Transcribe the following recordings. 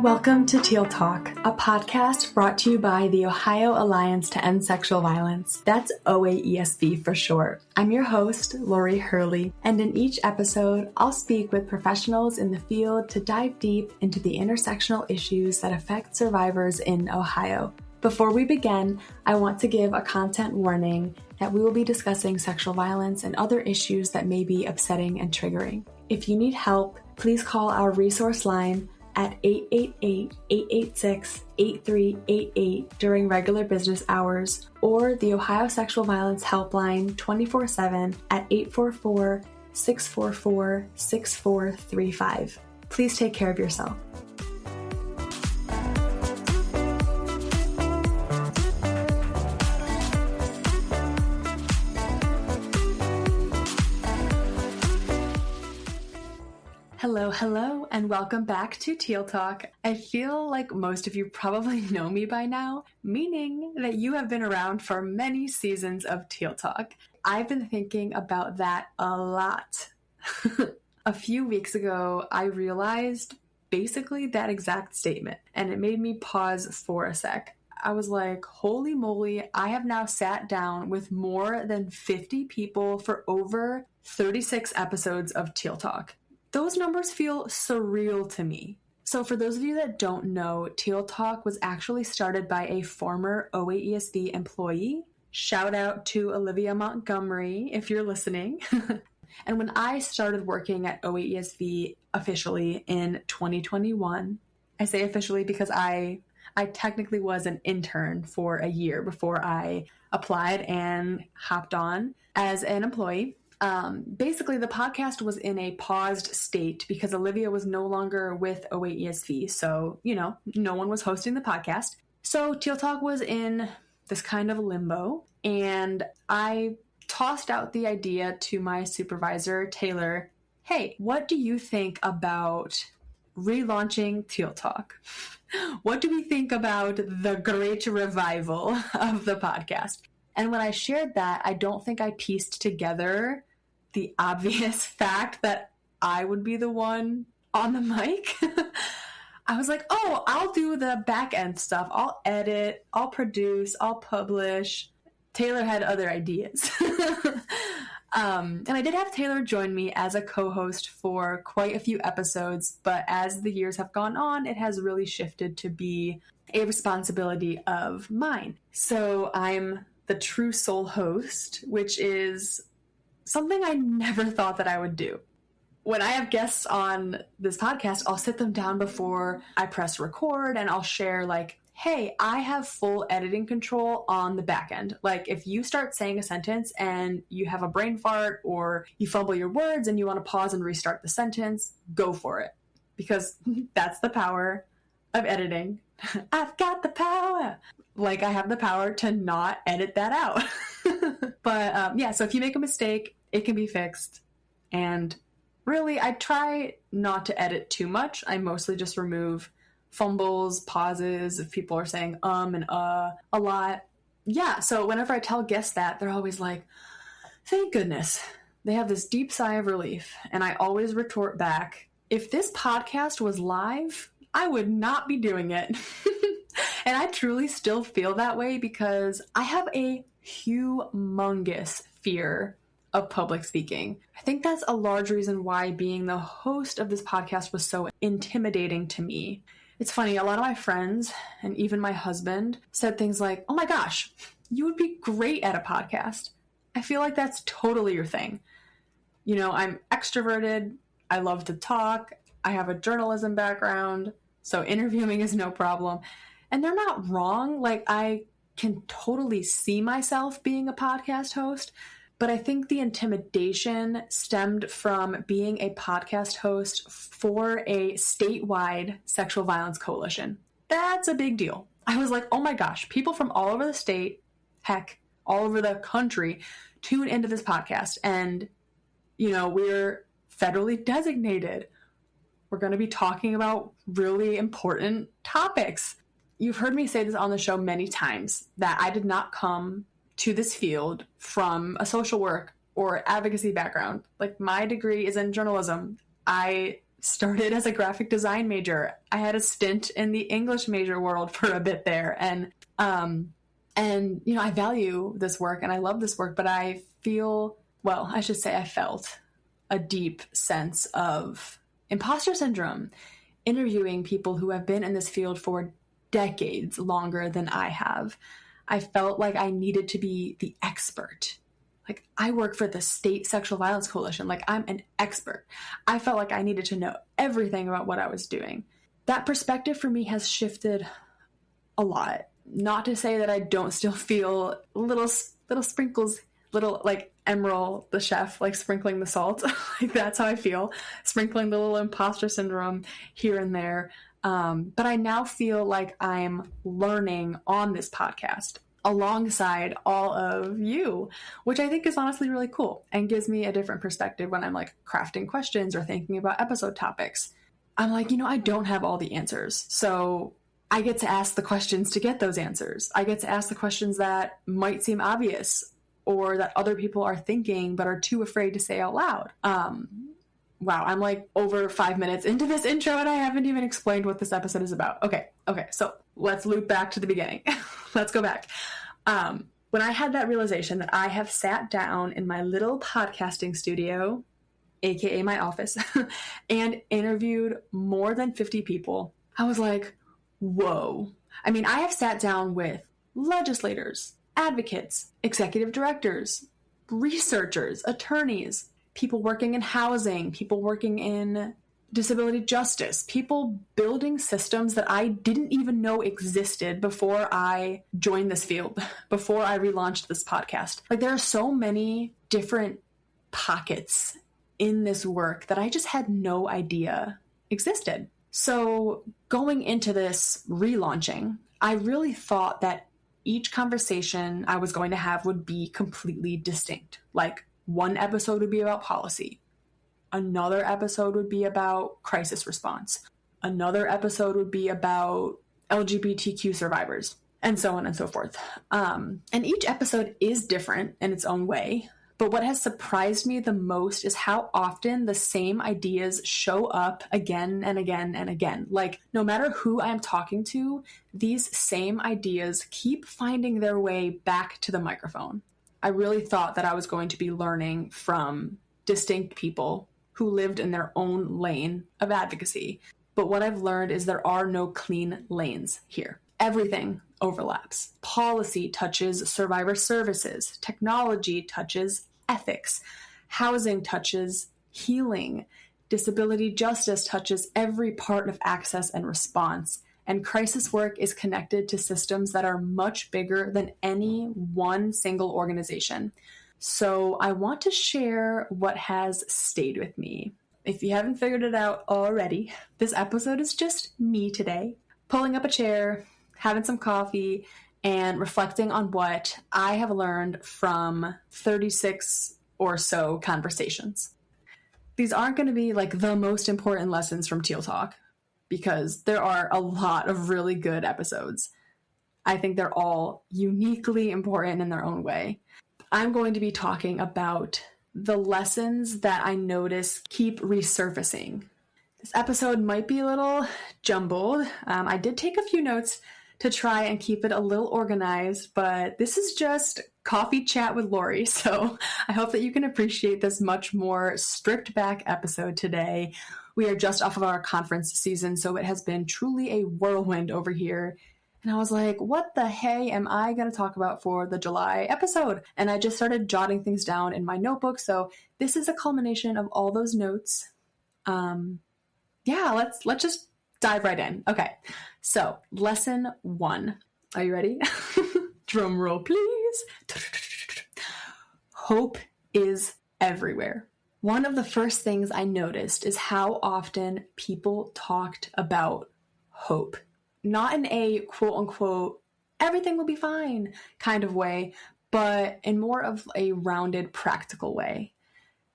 Welcome to Teal Talk, a podcast brought to you by the Ohio Alliance to End Sexual Violence. That's OAESV for short. I'm your host, Laurie Hurley, and in each episode, I'll speak with professionals in the field to dive deep into the intersectional issues that affect survivors in Ohio. Before we begin, I want to give a content warning that we will be discussing sexual violence and other issues that may be upsetting and triggering. If you need help, please call our resource line at 888-886-8388 during regular business hours, or the Ohio Sexual Violence Helpline 24/7 at 844-644-6435. Please take care of yourself. Hello, and welcome back to Teal Talk. I feel like most of you probably know me by now, meaning that you have been around for many seasons of Teal Talk. I've been thinking about that a lot. A few weeks ago, I realized basically that exact statement, and it made me pause for a sec. I was like, holy moly, I have now sat down with more than 50 people for over 36 episodes of Teal Talk. Those numbers feel surreal to me. So for those of you that don't know, Teal Talk was actually started by a former OAESV employee. Shout out to Olivia Montgomery if you're listening. And when I started working at OAESV officially in 2021, I say officially because I technically was an intern for a year before I applied and hopped on as an employee. Basically, the podcast was in a paused state because Olivia was no longer with OAESV. So, no one was hosting the podcast. So Teal Talk was in this kind of limbo. And I tossed out the idea to my supervisor, Taylor. Hey, what do you think about relaunching Teal Talk? What do we think about the great revival of the podcast? And when I shared that, I don't think I pieced together the obvious fact that I would be the one on the mic. I was like, oh, I'll do the back end stuff. I'll edit, I'll produce, I'll publish. Taylor had other ideas. And I did have Taylor join me as a co-host for quite a few episodes, but as the years have gone on, it has really shifted to be a responsibility of mine. So I'm the true sole host, which is something I never thought that I would do. When I have guests on this podcast, I'll sit them down before I press record and I'll share like, hey, I have full editing control on the back end. Like if you start saying a sentence and you have a brain fart or you fumble your words and you want to pause and restart the sentence, go for it. Because that's the power of editing. I've got the power. Like I have the power to not edit that out. But so if you make a mistake, it can be fixed. And really, I try not to edit too much. I mostly just remove fumbles, pauses, if people are saying and a lot. Yeah, so whenever I tell guests that, they're always like, thank goodness. They have this deep sigh of relief. And I always retort back, if this podcast was live, I would not be doing it. And I truly still feel that way because I have a humongous fear of public speaking. I think that's a large reason why being the host of this podcast was so intimidating to me. It's funny, a lot of my friends and even my husband said things like, oh my gosh, you would be great at a podcast. I feel like that's totally your thing. I'm extroverted. I love to talk. I have a journalism background, so interviewing is no problem. And they're not wrong. Like, I can totally see myself being a podcast host, but I think the intimidation stemmed from being a podcast host for a statewide sexual violence coalition. That's a big deal. I was like, oh my gosh, people from all over the state, heck, all over the country, tune into this podcast. And, we're federally designated. We're going to be talking about really important topics. You've heard me say this on the show many times, that I did not come to this field from a social work or advocacy background. Like, my degree is in journalism. I started as a graphic design major. I had a stint in the English major world for a bit there. And I value this work and I love this work, but I felt a deep sense of imposter syndrome interviewing people who have been in this field for decades longer than I have. I felt like I needed to be the expert. Like, I work for the State Sexual Violence Coalition. Like, I'm an expert. I felt like I needed to know everything about what I was doing. That perspective for me has shifted a lot. Not to say that I don't still feel little sprinkles, little like Emerald, the chef, like sprinkling the salt. Like, that's how I feel, sprinkling the little imposter syndrome here and there. But I now feel like I'm learning on this podcast alongside all of you, which I think is honestly really cool and gives me a different perspective when I'm like crafting questions or thinking about episode topics. I'm like, I don't have all the answers. So I get to ask the questions to get those answers. I get to ask the questions that might seem obvious or that other people are thinking but are too afraid to say out loud. Wow, I'm like over 5 minutes into this intro and I haven't even explained what this episode is about. Okay, so let's loop back to the beginning. Let's go back. When I had that realization that I have sat down in my little podcasting studio, aka my office, and interviewed more than 50 people, I was like, whoa. I mean, I have sat down with legislators, advocates, executive directors, researchers, attorneys, people working in housing, people working in disability justice, people building systems that I didn't even know existed before I joined this field, before I relaunched this podcast. Like, there are so many different pockets in this work that I just had no idea existed. So going into this relaunching, I really thought that each conversation I was going to have would be completely distinct. Like, one episode would be about policy. Another episode would be about crisis response. Another episode would be about LGBTQ survivors, and so on and so forth. And each episode is different in its own way. But what has surprised me the most is how often the same ideas show up again and again and again. Like, no matter who I'm talking to, these same ideas keep finding their way back to the microphone. I really thought that I was going to be learning from distinct people who lived in their own lane of advocacy. But what I've learned is there are no clean lanes here. Everything overlaps. Policy touches survivor services. Technology touches ethics. Housing touches healing. Disability justice touches every part of access and response. And crisis work is connected to systems that are much bigger than any one single organization. So I want to share what has stayed with me. If you haven't figured it out already, this episode is just me today, pulling up a chair, having some coffee, and reflecting on what I have learned from 36 or so conversations. These aren't going to be like the most important lessons from Teal Talk, because there are a lot of really good episodes. I think they're all uniquely important in their own way. I'm going to be talking about the lessons that I notice keep resurfacing. This episode might be a little jumbled. I did take a few notes to try and keep it a little organized, but this is just coffee chat with Laurie, so I hope that you can appreciate this much more stripped back episode today. We are just off of our conference season, so it has been truly a whirlwind over here. And I was like, what the hey am I going to talk about for the July episode? And I just started jotting things down in my notebook. So this is a culmination of all those notes. Let's just dive right in. Okay. So lesson 1. Are you ready? Drum roll, please. Hope is everywhere. One of the first things I noticed is how often people talked about hope. Not in a quote unquote, everything will be fine kind of way, but in more of a rounded, practical way.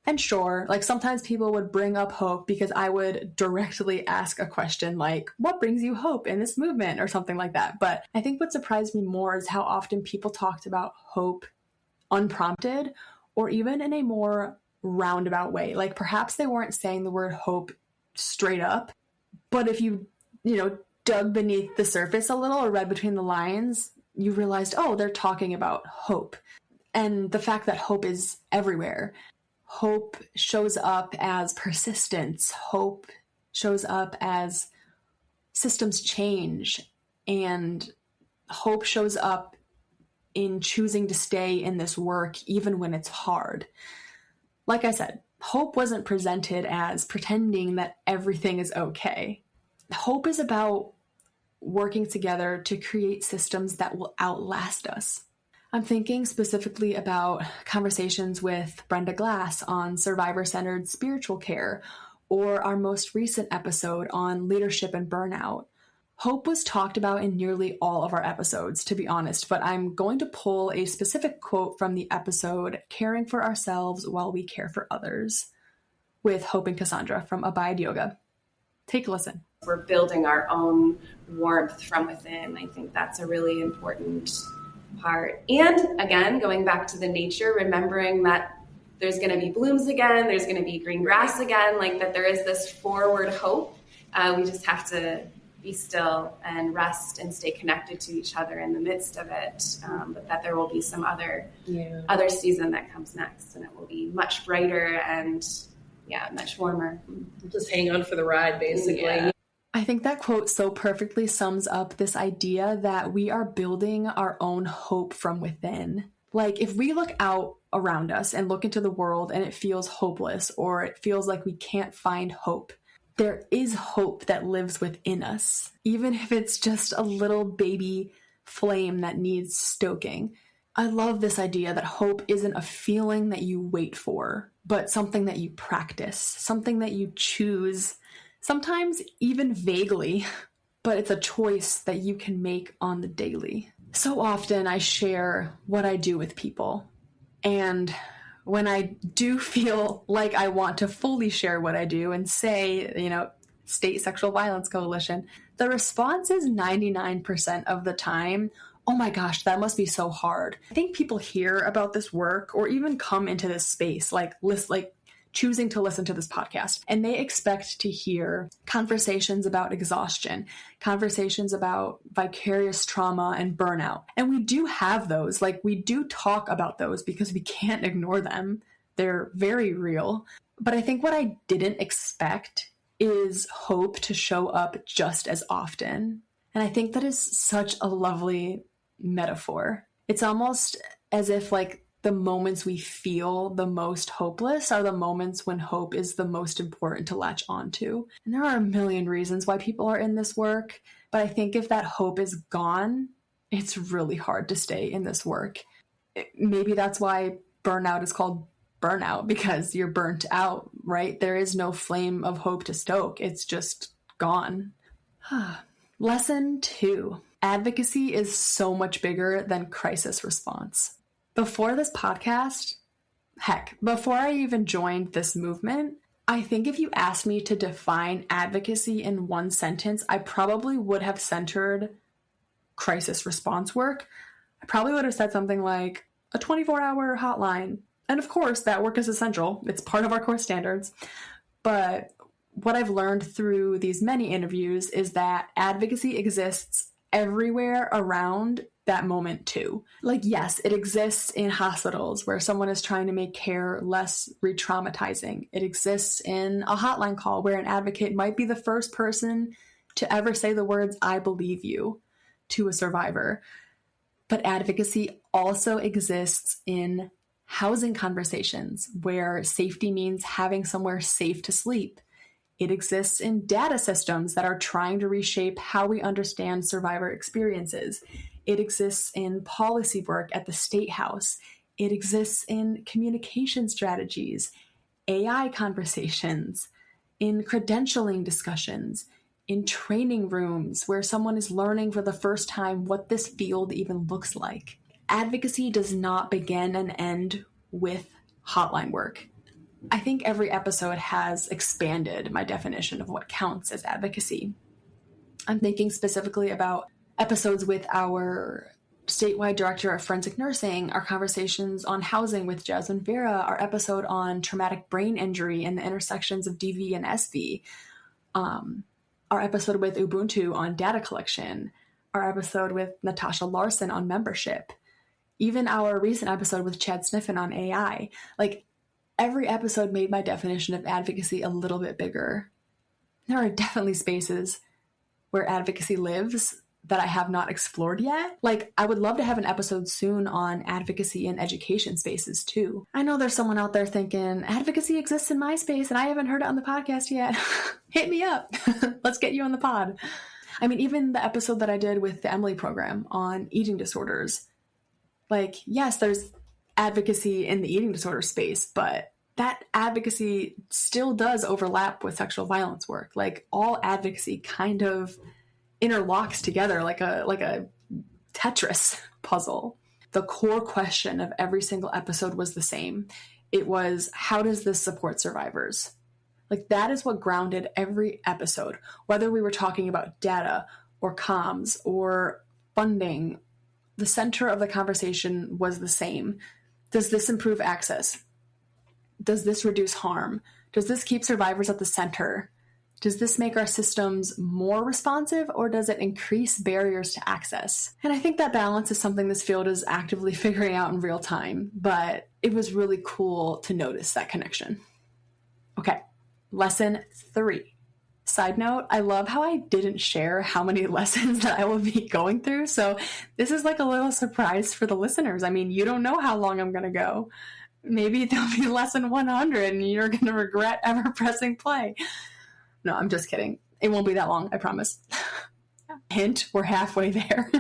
And sure, like sometimes people would bring up hope because I would directly ask a question like, what brings you hope in this movement or something like that. But I think what surprised me more is how often people talked about hope unprompted or even in a more roundabout way. Like perhaps they weren't saying the word hope straight up, but if you dug beneath the surface a little or read between the lines, you realized, oh, they're talking about hope. And the fact that hope is everywhere. Hope shows up as persistence. Hope shows up as systems change. And hope shows up in choosing to stay in this work even when it's hard. Like I said, hope wasn't presented as pretending that everything is okay. Hope is about working together to create systems that will outlast us. I'm thinking specifically about conversations with Brenda Glass on survivor-centered spiritual care, or our most recent episode on leadership and burnout. Hope was talked about in nearly all of our episodes, to be honest, but I'm going to pull a specific quote from the episode Caring for Ourselves While We Care for Others with Hope and Cassandra from Abide Yoga. Take a listen. We're building our own warmth from within. I think that's a really important part. And again, going back to the nature, remembering that there's going to be blooms again, there's going to be green grass again, like that there is this forward hope. We just have to be still and rest and stay connected to each other in the midst of it. But that there will be some other season that comes next, and it will be much brighter and much warmer. Just hang on for the ride, basically. Yeah. I think that quote so perfectly sums up this idea that we are building our own hope from within. Like if we look out around us and look into the world and it feels hopeless or it feels like we can't find hope, there is hope that lives within us, even if it's just a little baby flame that needs stoking. I love this idea that hope isn't a feeling that you wait for, but something that you practice, something that you choose, sometimes even vaguely, but it's a choice that you can make on the daily. So often I share what I do with people, and when I do feel like I want to fully share what I do and say, State Sexual Violence Coalition, the response is 99% of the time, oh my gosh, that must be so hard. I think people hear about this work or even come into this space, like choosing to listen to this podcast, and they expect to hear conversations about exhaustion, conversations about vicarious trauma and burnout. And we do have those, we do talk about those because we can't ignore them. They're very real. But I think what I didn't expect is hope to show up just as often. And I think that is such a lovely metaphor. It's almost as if the moments we feel the most hopeless are the moments when hope is the most important to latch onto. And there are a million reasons why people are in this work, but I think if that hope is gone, it's really hard to stay in this work. Maybe that's why burnout is called burnout, because you're burnt out, right? There is no flame of hope to stoke. It's just gone. Lesson 2. Advocacy is so much bigger than crisis response. Before this podcast, before I even joined this movement, I think if you asked me to define advocacy in one sentence, I probably would have centered crisis response work. I probably would have said something like a 24-hour hotline. And of course, that work is essential. It's part of our core standards. But what I've learned through these many interviews is that advocacy exists everywhere around that moment too. Yes, it exists in hospitals where someone is trying to make care less re-traumatizing. It exists in a hotline call where an advocate might be the first person to ever say the words, "I believe you," to a survivor. But advocacy also exists in housing conversations where safety means having somewhere safe to sleep. It exists in data systems that are trying to reshape how we understand survivor experiences. It exists in policy work at the State House. It exists in communication strategies, AI conversations, in credentialing discussions, in training rooms where someone is learning for the first time what this field even looks like. Advocacy does not begin and end with hotline work. I think every episode has expanded my definition of what counts as advocacy. I'm thinking specifically about episodes with our statewide director of forensic nursing, our conversations on housing with Jasmine Vera, our episode on traumatic brain injury and the intersections of DV and SV, our episode with Ubuntu on data collection, our episode with Natasha Larson on membership, even our recent episode with Chad Sniffen on AI. Like, every episode made my definition of advocacy a little bit bigger. There are definitely spaces where advocacy lives that I have not explored yet. Like, I would love to have an episode soon on advocacy in education spaces too. I know there's someone out there thinking, advocacy exists in my space and I haven't heard it on the podcast yet. Hit me up. Let's get you on the pod. I mean, even the episode that I did with the Emily program on eating disorders, like, yes, there's advocacy in the eating disorder space, but that advocacy still does overlap with sexual violence work. Like, all advocacy kind of interlocks together like a Tetris puzzle. The core question of every single episode was the same. It was, how does this support survivors? Like, that is what grounded every episode, whether we were talking about data or comms or funding. The center of the conversation was the same. Does this improve access? Does this reduce harm? Does this keep survivors at the center? Does this make our systems more responsive, or does it increase barriers to access? And I think that balance is something this field is actively figuring out in real time, but it was really cool to notice that connection. Okay, lesson 3. Side note, I love how I didn't share how many lessons that I will be going through, so this is like a little surprise for the listeners. I mean, you don't know how long I'm going to go. Maybe there'll be lesson 100 and you're going to regret ever pressing play. No, I'm just kidding. It won't be that long, I promise. Hint, we're halfway there.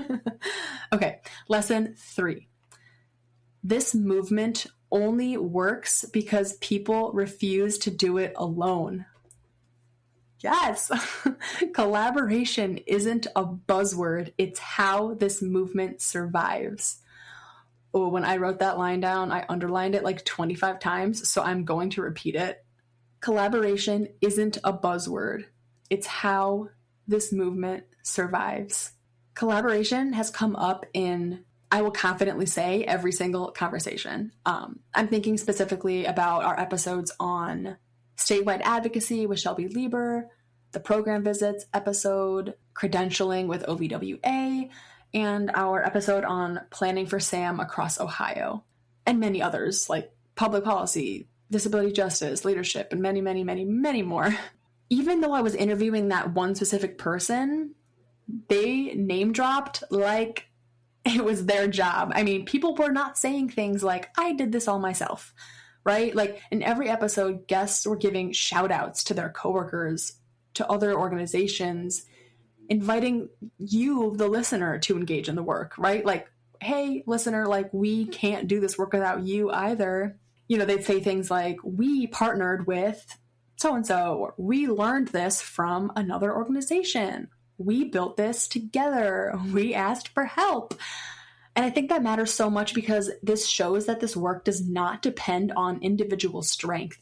Okay, lesson 3. This movement only works because people refuse to do it alone. Yes, collaboration isn't a buzzword. It's how this movement survives. Oh, when I wrote that line down, I underlined it like 25 times, so I'm going to repeat it. Collaboration isn't a buzzword. It's how this movement survives. Collaboration has come up in, I will confidently say, every single conversation. I'm thinking specifically about our episodes on statewide advocacy with Shelby Lieber, the program visits episode, credentialing with OVWA, and our episode on planning for SAM across Ohio, and many others like public policy, disability justice, leadership, and many, many, many, many more. Even though I was interviewing that one specific person, they name dropped like it was their job. I mean, people were not saying things like, I did this all myself, right? Like, in every episode, guests were giving shout outs to their coworkers, to other organizations, inviting you, the listener, to engage in the work, right? Like, hey, listener, like, we can't do this work without you either. You know, they'd say things like, we partnered with so-and-so, or we learned this from another organization. We built this together. We asked for help. And I think that matters so much because this shows that this work does not depend on individual strength,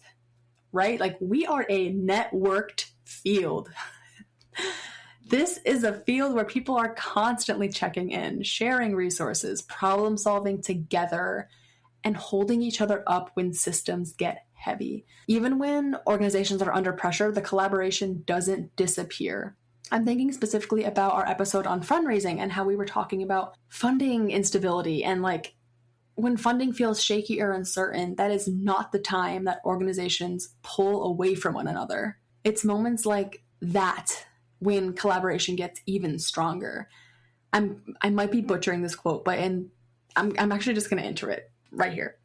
right? Like, we are a networked field. This is a field where people are constantly checking in, sharing resources, problem solving together, and holding each other up when systems get heavy. Even when organizations are under pressure, the collaboration doesn't disappear. I'm thinking specifically about our episode on fundraising and how we were talking about funding instability, and like, when funding feels shaky or uncertain, that is not the time that organizations pull away from one another. It's moments like that when collaboration gets even stronger. I might be butchering this quote, but I'm actually just going to enter it right here.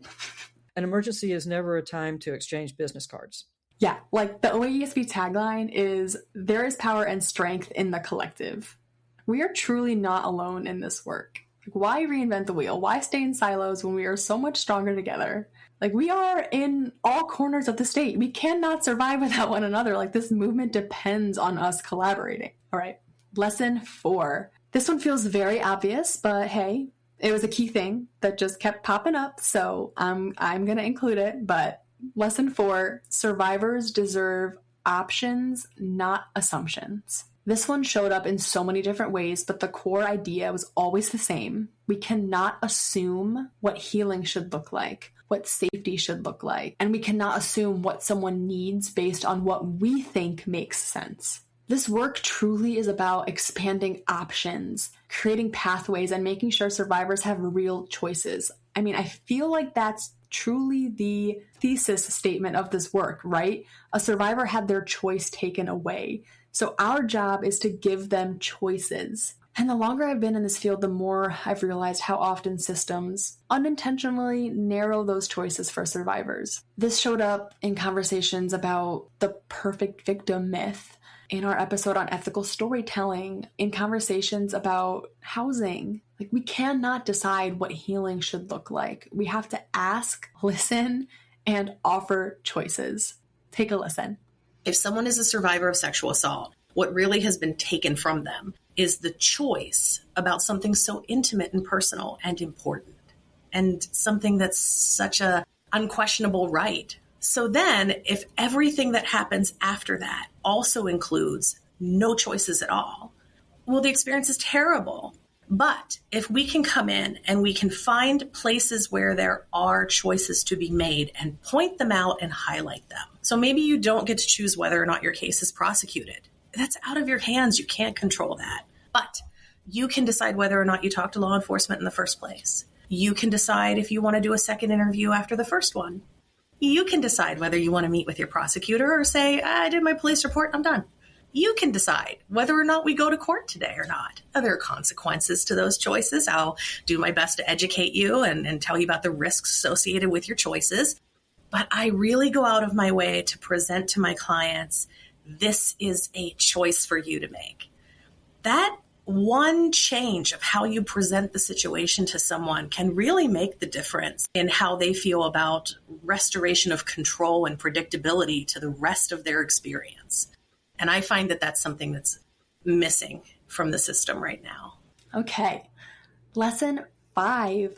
An emergency is never a time to exchange business cards. Yeah, like the OAESV tagline is, there is power and strength in the collective. We are truly not alone in this work. Like, why reinvent the wheel? Why stay in silos when we are so much stronger together? Like, we are in all corners of the state. We cannot survive without one another. Like, this movement depends on us collaborating. All right, lesson 4. This one feels very obvious, but hey, it was a key thing that just kept popping up, so I'm going to include it. But Lesson 4, survivors deserve options, not assumptions. This one showed up in so many different ways, but the core idea was always the same. We cannot assume what healing should look like, what safety should look like, and we cannot assume what someone needs based on what we think makes sense. This work truly is about expanding options, creating pathways, and making sure survivors have real choices. I mean, I feel like that's truly the thesis statement of this work, right? A survivor had their choice taken away. So our job is to give them choices. And the longer I've been in this field, the more I've realized how often systems unintentionally narrow those choices for survivors. This showed up in conversations about the perfect victim myth, in our episode on ethical storytelling, in conversations about housing. Like, we cannot decide what healing should look like. We have to ask, listen, and offer choices. Take a listen. If someone is a survivor of sexual assault, what really has been taken from them is the choice about something so intimate and personal and important, and something that's such a unquestionable right. So then, if everything that happens after that also includes no choices at all, well, the experience is terrible. But if we can come in and we can find places where there are choices to be made and point them out and highlight them. So maybe you don't get to choose whether or not your case is prosecuted. That's out of your hands. You can't control that. But you can decide whether or not you talk to law enforcement in the first place. You can decide if you want to do a second interview after the first one. You can decide whether you want to meet with your prosecutor or say, I did my police report, I'm done. You can decide whether or not we go to court today or not. There are consequences to those choices. I'll do my best to educate you and tell you about the risks associated with your choices. But I really go out of my way to present to my clients, this is a choice for you to make. That one change of how you present the situation to someone can really make the difference in how they feel about restoration of control and predictability to the rest of their experience. And I find that that's something that's missing from the system right now. Okay. Lesson 5,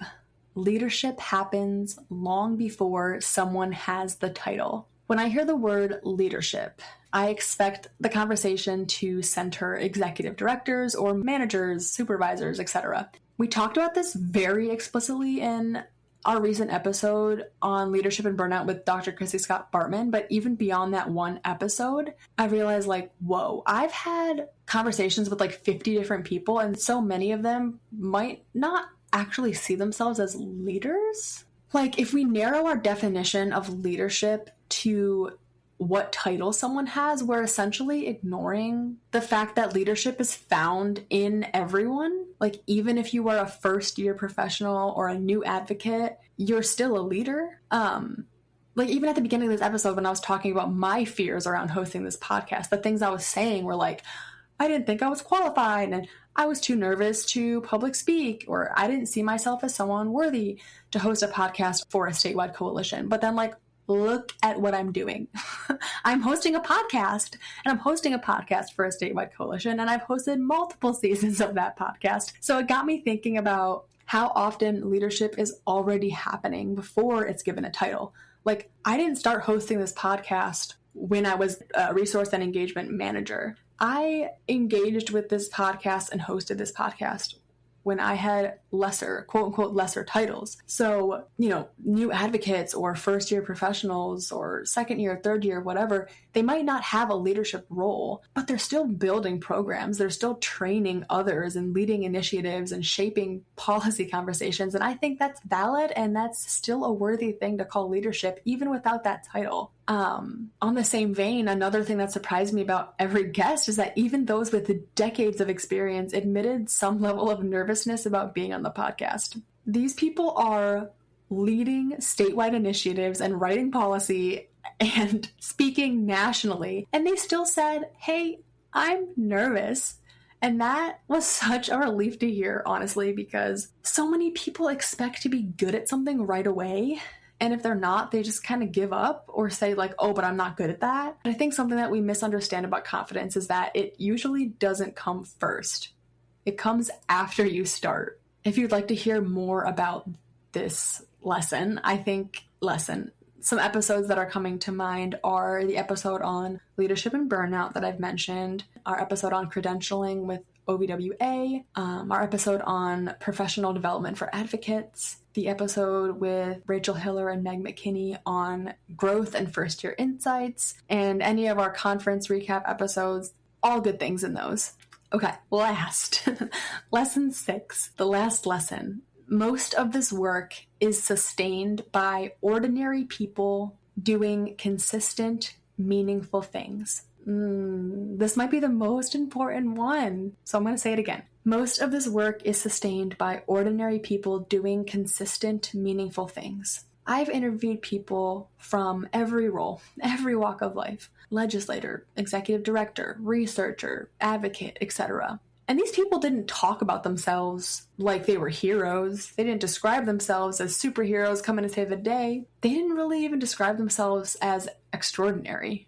leadership happens long before someone has the title. When I hear the word leadership, I expect the conversation to center executive directors or managers, supervisors, etc. We talked about this very explicitly in our recent episode on leadership and burnout with Dr. Chrissy Scott Bartman, but even beyond that one episode, I realized whoa, I've had conversations with 50 different people, and so many of them might not actually see themselves as leaders. If we narrow our definition of leadership to what title someone has, we're essentially ignoring the fact that leadership is found in everyone. Even if you are a first-year professional or a new advocate, you're still a leader. Even at the beginning of this episode, when I was talking about my fears around hosting this podcast, the things I was saying were I didn't think I was qualified, and I was too nervous to public speak, or I didn't see myself as someone worthy to host a podcast for a statewide coalition. But then look at what I'm doing. I'm hosting a podcast, and I'm hosting a podcast for a statewide coalition, and I've hosted multiple seasons of that podcast. So it got me thinking about how often leadership is already happening before it's given a title. I didn't start hosting this podcast when I was a resource and engagement manager. I engaged with this podcast and hosted this podcast when I had lesser, quote unquote, lesser titles. So, new advocates or first year professionals or second year, third year, whatever, they might not have a leadership role, but they're still building programs. They're still training others and leading initiatives and shaping policy conversations. And I think that's valid, and that's still a worthy thing to call leadership, even without that title. On the same vein, another thing that surprised me about every guest is that even those with decades of experience admitted some level of nervousness about being on the podcast. These people are leading statewide initiatives and writing policy and speaking nationally, and they still said, hey, I'm nervous. And that was such a relief to hear, honestly, because so many people expect to be good at something right away. And if they're not, they just kind of give up or say oh, but I'm not good at that. But I think something that we misunderstand about confidence is that it usually doesn't come first. It comes after you start. If you'd like to hear more about this lesson, Some episodes that are coming to mind are the episode on leadership and burnout that I've mentioned, our episode on credentialing with OVWA, our episode on professional development for advocates, the episode with Rachel Hiller and Meg McKinney on growth and first-year insights, and any of our conference recap episodes, all good things in those. Okay, last. Lesson 6, the last lesson. Most of this work is sustained by ordinary people doing consistent, meaningful things. This might be the most important one, so I'm going to say it again. Most of this work is sustained by ordinary people doing consistent, meaningful things. I've interviewed people from every role, every walk of life: legislator, executive director, researcher, advocate, etc. And these people didn't talk about themselves like they were heroes. They didn't describe themselves as superheroes coming to save the day. They didn't really even describe themselves as extraordinary.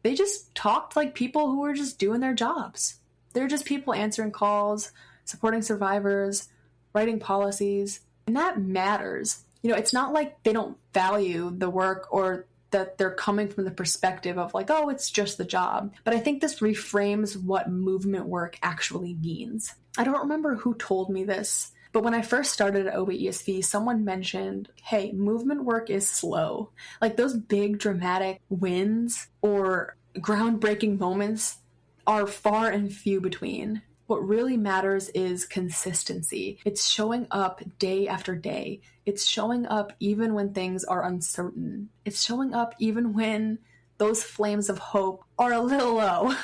They just talked like people who were just doing their jobs. They're just people answering calls, supporting survivors, writing policies, and that matters. It's not like they don't value the work or that they're coming from the perspective of like, oh, it's just the job. But I think this reframes what movement work actually means. I don't remember who told me this, but when I first started at OAESV, someone mentioned, hey, movement work is slow. Like those big dramatic wins or groundbreaking moments are far and few between. What really matters is consistency. It's showing up day after day. It's showing up even when things are uncertain. It's showing up even when those flames of hope are a little low.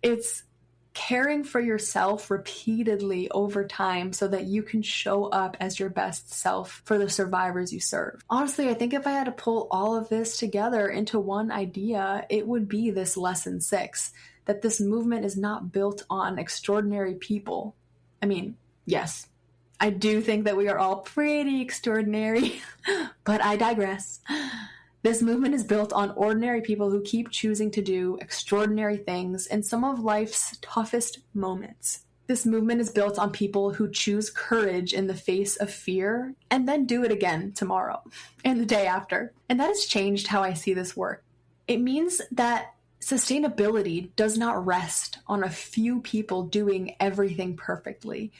It's caring for yourself repeatedly over time so that you can show up as your best self for the survivors you serve. Honestly, I think if I had to pull all of this together into one idea, it would be this lesson 6, that this movement is not built on extraordinary people. I mean, yes, I do think that we are all pretty extraordinary, but I digress. This movement is built on ordinary people who keep choosing to do extraordinary things in some of life's toughest moments. This movement is built on people who choose courage in the face of fear and then do it again tomorrow and the day after. And that has changed how I see this work. It means that sustainability does not rest on a few people doing everything perfectly.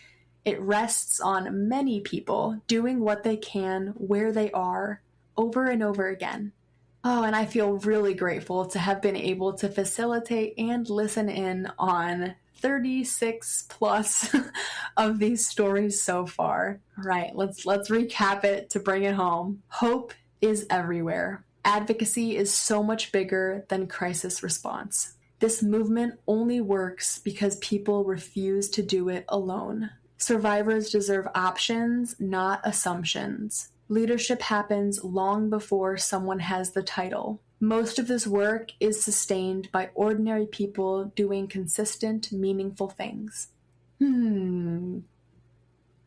It rests on many people doing what they can where they are over and over again. Oh, and I feel really grateful to have been able to facilitate and listen in on 36 plus of these stories so far. All right, let's recap it to bring it home. Hope is everywhere. Advocacy is so much bigger than crisis response. This movement only works because people refuse to do it alone. Survivors deserve options, not assumptions. Leadership happens long before someone has the title. Most of this work is sustained by ordinary people doing consistent, meaningful things.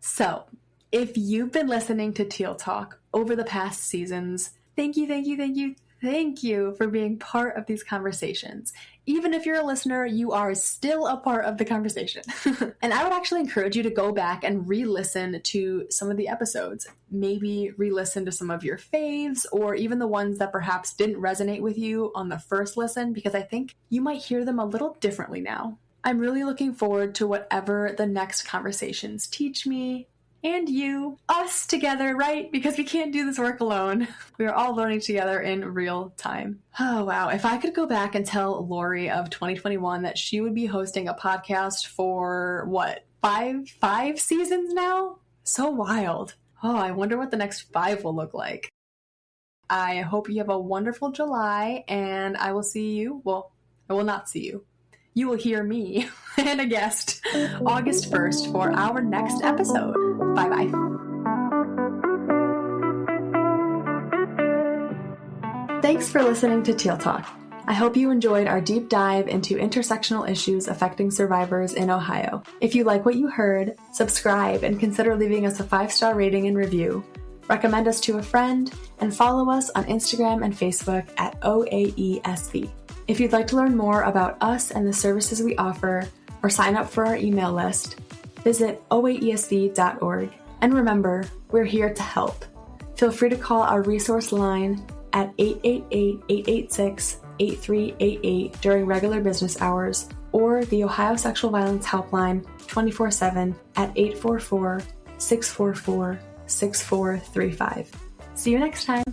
So, if you've been listening to Teal Talk over the past seasons, thank you for being part of these conversations. Even if you're a listener, you are still a part of the conversation. And I would actually encourage you to go back and re-listen to some of the episodes. Maybe re-listen to some of your faves, or even the ones that perhaps didn't resonate with you on the first listen, because I think you might hear them a little differently now. I'm really looking forward to whatever the next conversations teach me, and you, us together, right? Because we can't do this work alone. We are all learning together in real time. Oh, wow. If I could go back and tell Laurie of 2021 that she would be hosting a podcast for, five seasons now? So wild. Oh, I wonder what the next 5 will look like. I hope you have a wonderful July, and I will see you. Well, I will not see you. You will hear me and a guest August 1st for our next episode. Bye-bye. Thanks for listening to Teal Talk. I hope you enjoyed our deep dive into intersectional issues affecting survivors in Ohio. If you like what you heard, subscribe and consider leaving us a 5-star rating and review. Recommend us to a friend and follow us on Instagram and Facebook at OAESV. If you'd like to learn more about us and the services we offer, or sign up for our email list, visit oaesv.org. And remember, we're here to help. Feel free to call our resource line at 888-886-8388 during regular business hours, or the Ohio Sexual Violence Helpline 24/7 at 844-644-6435. See you next time.